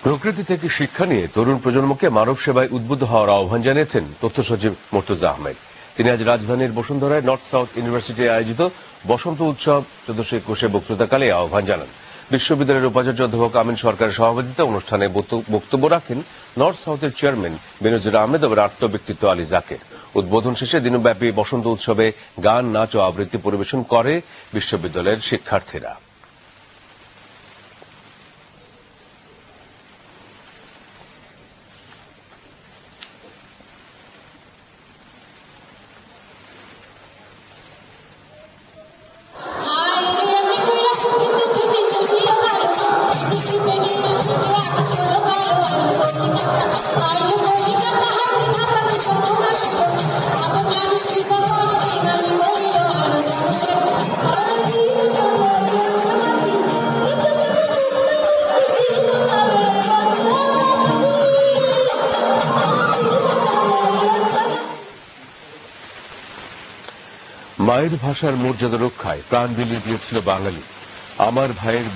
প্রকৃতি থেকে শিক্ষা নিয়ে তরুণ প্রজন্মকে মানব সেবায় উদ্বুদ্ধ হওয়ার আহ্বান জানিয়েছেন তথ্য সচিব মুর্তজা আহমেদ। তিনি আজ রাজধানীর বসুন্ধরায় নর্থ সাউথ ইউনিভার্সিটি আয়োজিত বসন্ত উৎসব 1421 বক্তৃতাকালে আহ্বান জানান। বিশ্ববিদ্যালয়ের উপাচার্য অধ্যাপক আমিন সরকারের সভাপতিত্বে অনুষ্ঠানে বক্তব্য রাখেন নর্থ সাউথের চেয়ারম্যান বেনজির আহমেদ ও আট্য ব্যক্তিত্ব আলী জাকের। উদ্বোধন শেষে দিনব্যাপী বসন্ত উৎসবে গান, নাচ ও আবৃত্তি পরিবেশন করে বিশ্ববিদ্যালয়ের শিক্ষার্থীরা। মায়ের ভাষার মর্যাদা রক্ষায় প্রাণ বিলিয়ে দিয়েছিল বাঙালি। আমার ভাইয়ের